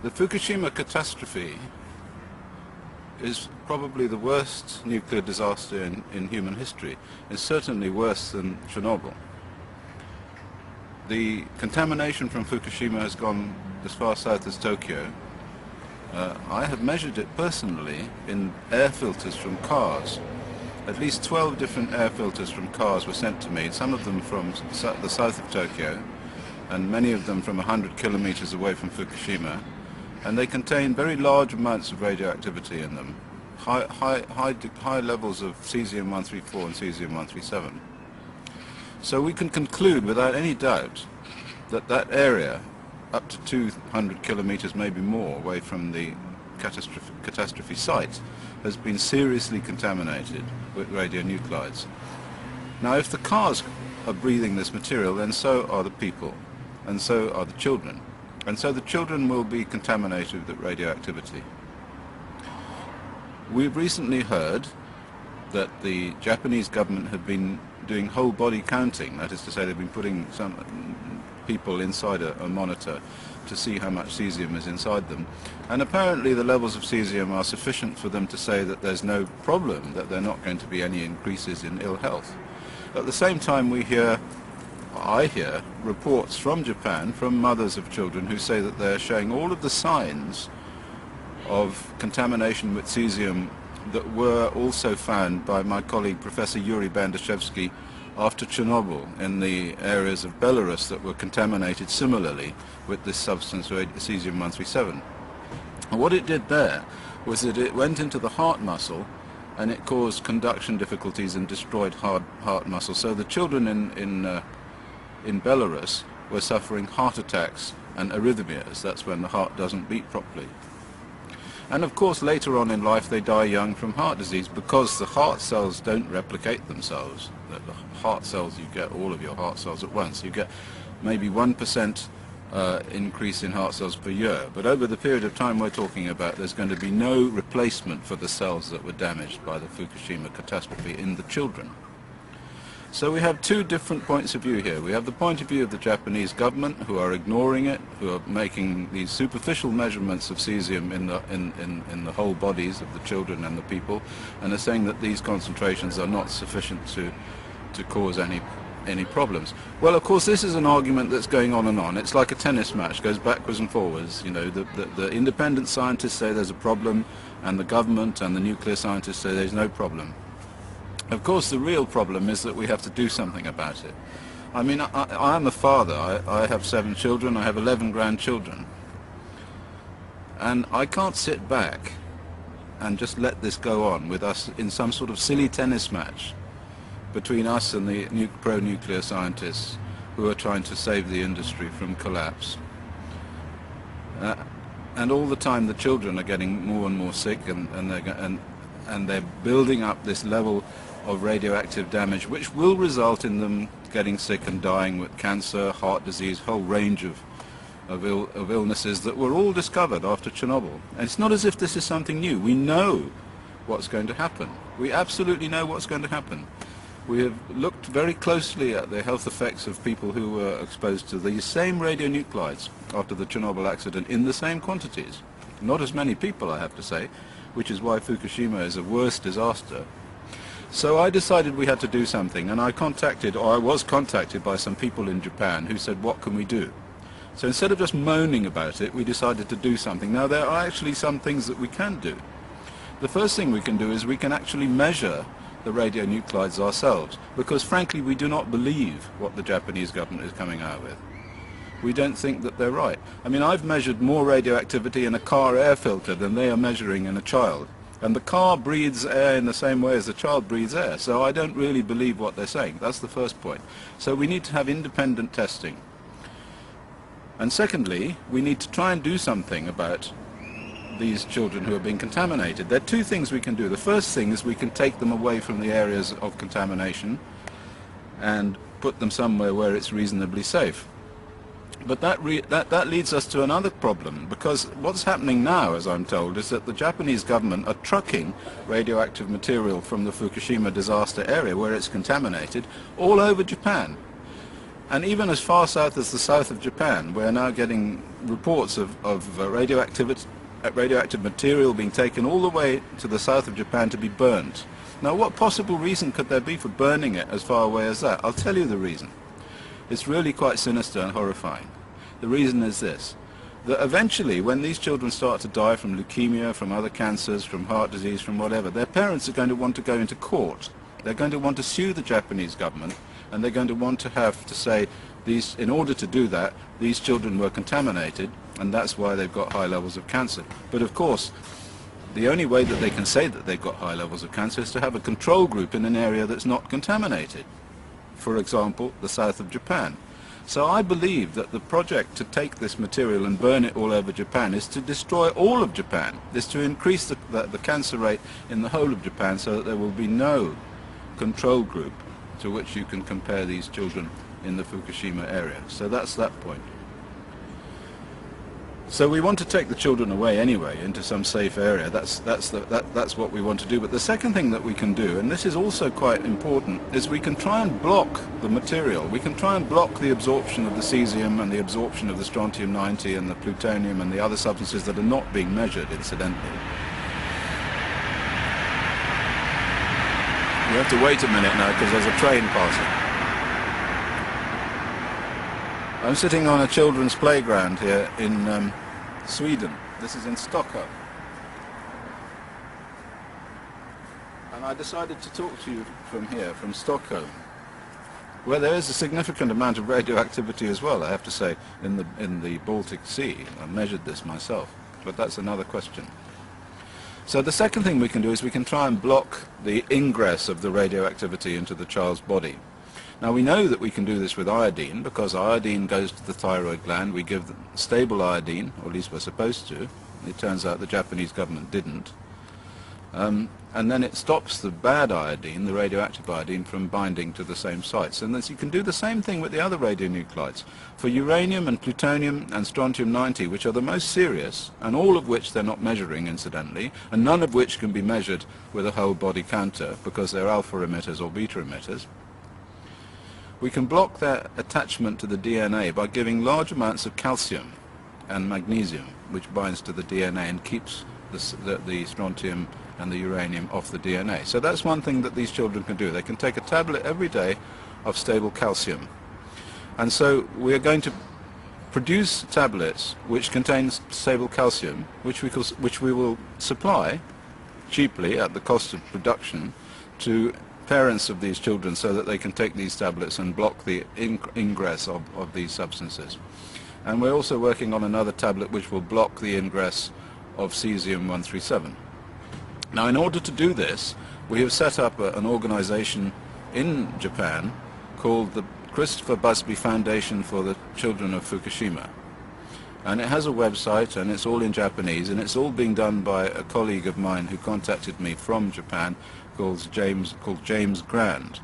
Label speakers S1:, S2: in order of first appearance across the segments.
S1: The Fukushima catastrophe is probably the worst nuclear disaster in human history. It's certainly worse than Chernobyl. The contamination from Fukushima has gone as far south as Tokyo. I have measured it personally in air filters from cars. At least 12 different air filters from cars were sent to me, some of them from the south of Tokyo, and many of them from 100 kilometers away from Fukushima. And they contain very large amounts of radioactivity in them, high levels of cesium-134 and cesium-137. So we can conclude without any doubt that that area, up to 200 kilometers, maybe more, away from the catastrophe site, has been seriously contaminated with radionuclides. Now, if the cars are breathing this material, then so are the people, and so are the children. And so the children will be contaminated with radioactivity. We've recently heard that the Japanese government had been doing whole body counting, that is to say they've been putting some people inside a monitor to see how much cesium is inside them. And apparently the levels of cesium are sufficient for them to say that there's no problem, that there are not going to be any increases in ill health. At the same time I hear reports from Japan, from mothers of children, who say that they're showing all of the signs of contamination with cesium that were also found by my colleague Professor Yuri Bandashevsky after Chernobyl in the areas of Belarus that were contaminated similarly with this substance, cesium-137. And what it did there was that it went into the heart muscle and it caused conduction difficulties and destroyed heart muscle. So the children in Belarus were suffering heart attacks and arrhythmias. That's when the heart doesn't beat properly. And of course later on in life they die young from heart disease because the heart cells don't replicate themselves. The heart cells, you get all of your heart cells at once. You get maybe 1% increase in heart cells per year. But over the period of time we're talking about, there's going to be no replacement for the cells that were damaged by the Fukushima catastrophe in the children. So we have two different points of view here. We have the point of view of the Japanese government, who are ignoring it, who are making these superficial measurements of cesium in the whole bodies of the children and the people, and are saying that these concentrations are not sufficient to cause any problems. Well, of course, this is an argument that's going on and on. It's like a tennis match, goes backwards and forwards. You know, the independent scientists say there's a problem, and the government and the nuclear scientists say there's no problem. Of course, the real problem is that we have to do something about it. I mean, I am a father. I have 7 children. I have 11 grandchildren. And I can't sit back and just let this go on with us in some sort of silly tennis match between us and the pro-nuclear scientists who are trying to save the industry from collapse. And all the time the children are getting more and more sick, and they're building up this level of radioactive damage, which will result in them getting sick and dying with cancer, heart disease, whole range of illnesses that were all discovered after Chernobyl. And it's not as if this is something new. We know what's going to happen. We absolutely know what's going to happen. We have looked very closely at the health effects of people who were exposed to these same radionuclides after the Chernobyl accident in the same quantities. Not as many people, I have to say, which is why Fukushima is a worse disaster. So I decided we had to do something, and I was contacted by some people in Japan who said, what can we do? So instead of just moaning about it, we decided to do something. Now, there are actually some things that we can do. The first thing we can do is we can actually measure the radionuclides ourselves, because frankly we do not believe what the Japanese government is coming out with. We don't think that they're right. I mean, I've measured more radioactivity in a car air filter than they are measuring in a child. And the car breathes air in the same way as the child breathes air. So I don't really believe what they're saying. That's the first point. So we need to have independent testing. And secondly, we need to try and do something about these children who are being contaminated. There are two things we can do. The first thing is we can take them away from the areas of contamination and put them somewhere where it's reasonably safe. But that leads us to another problem, because what's happening now, as I'm told, is that the Japanese government are trucking radioactive material from the Fukushima disaster area, where it's contaminated, all over Japan. And even as far south as the south of Japan, we're now getting reports of radioactive material being taken all the way to the south of Japan to be burned. Now, what possible reason could there be for burning it as far away as that? I'll tell you the reason. It's really quite sinister and horrifying. The reason is this, that eventually when these children start to die from leukemia, from other cancers, from heart disease, from whatever, their parents are going to want to go into court. They're going to want to sue the Japanese government, and they're going to want to have to say, in order to do that, these children were contaminated, and that's why they've got high levels of cancer. But of course, the only way that they can say that they've got high levels of cancer is to have a control group in an area that's not contaminated. For example, the south of Japan. So I believe that the project to take this material and burn it all over Japan is to destroy all of Japan, is to increase the cancer rate in the whole of Japan so that there will be no control group to which you can compare these children in the Fukushima area. So that's that point. So we want to take the children away anyway into some safe area. That's what we want to do. But the second thing that we can do, and this is also quite important, is we can try and block the material. We can try and block the absorption of the cesium and the absorption of the strontium-90 and the plutonium and the other substances that are not being measured, incidentally. We have to wait a minute now because there's a train passing. I'm sitting on a children's playground here in Sweden. This is in Stockholm. And I decided to talk to you from here, from Stockholm, where there is a significant amount of radioactivity as well, I have to say, in the Baltic Sea. I measured this myself, but that's another question. So the second thing we can do is we can try and block the ingress of the radioactivity into the child's body. Now we know that we can do this with iodine, because iodine goes to the thyroid gland. We give them stable iodine, or at least we're supposed to. It turns out the Japanese government didn't. And then it stops the bad iodine, the radioactive iodine, from binding to the same sites. And you can do the same thing with the other radionuclides. For uranium and plutonium and strontium-90, which are the most serious, and all of which they're not measuring, incidentally, and none of which can be measured with a whole body counter, because they're alpha emitters or beta emitters, we can block their attachment to the DNA by giving large amounts of calcium and magnesium, which binds to the DNA and keeps the strontium and the uranium off the DNA. So that's one thing that these children can do. They can take a tablet every day of stable calcium. And so we are going to produce tablets which contain stable calcium, which we will supply cheaply at the cost of production to parents of these children, so that they can take these tablets and block the ingress of these substances. And we're also working on another tablet which will block the ingress of cesium-137. Now, in order to do this, we have set up an organization in Japan called the Christopher Busby Foundation for the Children of Fukushima. And it has a website, and it's all in Japanese, and it's all being done by a colleague of mine who contacted me from Japan, called James Grand.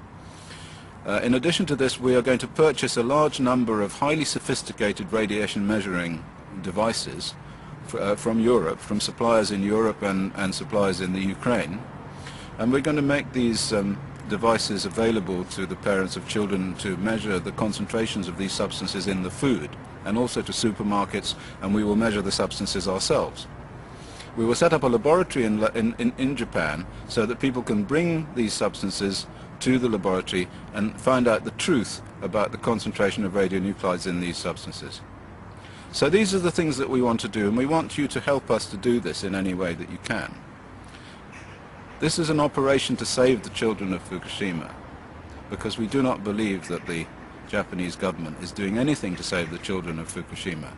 S1: In addition to this, we are going to purchase a large number of highly sophisticated radiation measuring devices from Europe, from suppliers in Europe and suppliers in the Ukraine. And we're going to make these devices available to the parents of children to measure the concentrations of these substances in the food, and also to supermarkets, and we will measure the substances ourselves. We will set up a laboratory in Japan so that people can bring these substances to the laboratory and find out the truth about the concentration of radionuclides in these substances. So these are the things that we want to do, and we want you to help us to do this in any way that you can. This is an operation to save the children of Fukushima, because we do not believe that the Japanese government is doing anything to save the children of Fukushima.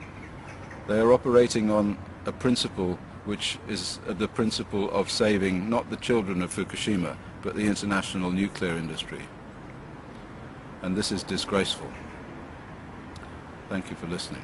S1: They are operating on a principle which is the principle of saving not the children of Fukushima, but the international nuclear industry. And this is disgraceful. Thank you for listening.